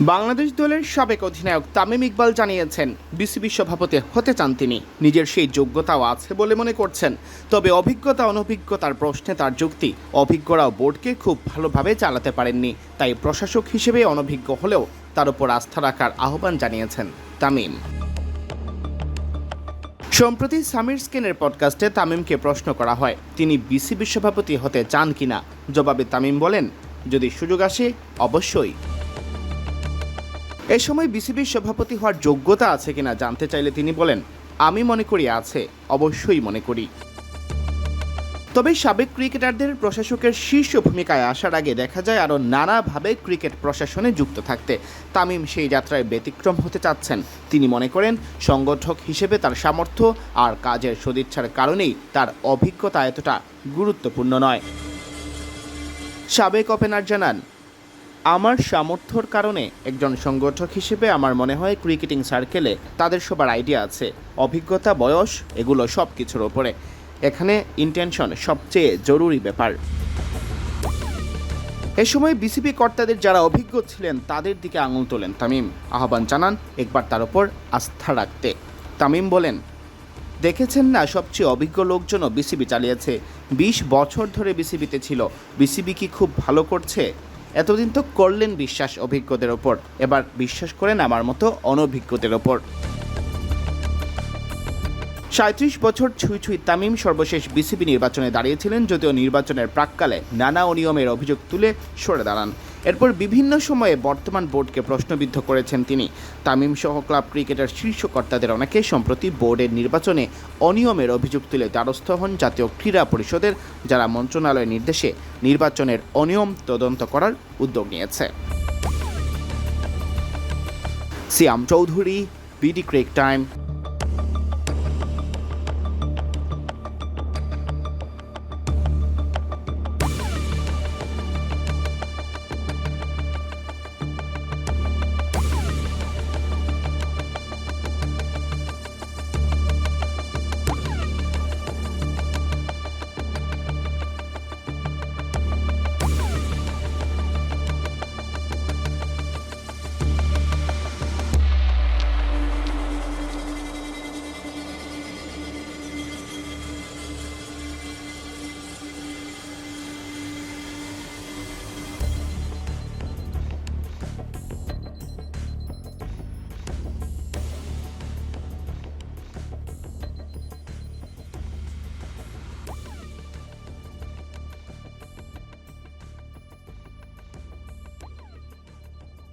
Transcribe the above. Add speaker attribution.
Speaker 1: বাংলাদেশ দলের সাবেক অধিনায়ক তামিম ইকবাল জানিয়েছেন বিসিবি সভাপতি হতে চান তিনি। নিজের সেই যোগ্যতাও আছে বলে মনে করছেন। তবে অভিজ্ঞতা অনভিজ্ঞতার প্রশ্নে তার যুক্তি, অভিজ্ঞরাও বোর্ডকে খুব ভালোভাবে চালাতে পারেননি, তাই প্রশাসক হিসেবে অনভিজ্ঞ হলেও তার উপর আস্থা রাখার আহ্বান জানিয়েছেন তামিম। সম্প্রতি সামির স্কিনের পডকাস্টে তামিমকে প্রশ্ন করা হয় তিনি বিসিবি সভাপতি হতে চান কিনা। জবাবে তামিম বলেন, যদি সুযোগ আসে অবশ্যই। এ সময় বিসিবির সভাপতি হওয়ার যোগ্যতা আছে কিনা জানতে চাইলে তিনি বলেন, আমি মনে করি আছে, অবশ্যই মনে করি। তবে সাবেক ক্রিকেটারদের প্রশাসকের শীর্ষ ভূমিকায় আসার আগে দেখা যায় আরও নানাভাবে ক্রিকেট প্রশাসনে যুক্ত থাকতে। তামিম সেই যাত্রায় ব্যতিক্রম হতে চাচ্ছেন। তিনি মনে করেন সংগঠক হিসেবে তার সামর্থ্য আর কাজের সদিচ্ছার কারণেই তার অভিজ্ঞতা এতটা গুরুত্বপূর্ণ নয়। সাবেক ওপেনার জানান, আমার সামর্থ্যর কারণে একজন সংগঠক হিসেবে আমার মনে হয় ক্রিকেটিং সার্কেলে তাদের সবার আইডিয়া আছে, অভিজ্ঞতা, বয়স, এগুলো সব কিছুর ওপরে। এখানে ইন্টেনশন সবচেয়ে জরুরি ব্যাপার। এ সময় বিসিবি কর্তাদের যারা অভিজ্ঞ ছিলেন তাদের দিকে আঙুল তোলেন তামিম। আহ্বান জানান একবার তার ওপর আস্থা রাখতে। তামিম বলেন, দেখেছেন না, সবচেয়ে অভিজ্ঞ লোকজনও বিসিবি চালিয়েছে, 20 বছর ধরে বিসিবিতে ছিল। বিসিবি কি খুব ভালো করছে? এতদিন তো করলেন বিশ্বাস অভিজ্ঞদের ওপর, এবার বিশ্বাস করেন আমার মতো অনভিজ্ঞদের ওপর। 37 বছর ছুঁই তামিম সর্বশেষ বিসিবি নির্বাচনে দাঁড়িয়েছিলেন, যদিও নির্বাচনের প্রাক্কালে নানা অনিয়মের অভিযোগ তুলে সরে দাঁড়ান। এরপর বিভিন্ন সময়ে বর্তমান বোর্ডকে প্রশ্নবিদ্ধ করেছেন তিনি। তামিম সহ ক্লাব ক্রিকেটের শীর্ষ কর্তাদের অনেকে সম্প্রতি বোর্ডের নির্বাচনে অনিয়মের অভিযোগ তুলে দ্বারস্থ হন জাতীয় ক্রীড়া পরিষদের, যারা মন্ত্রণালয়ের নির্দেশে নির্বাচনের অনিয়ম তদন্ত করার উদ্যোগ নিয়েছে। সিয়াম চৌধুরী, বিডি ক্রিক টাইম।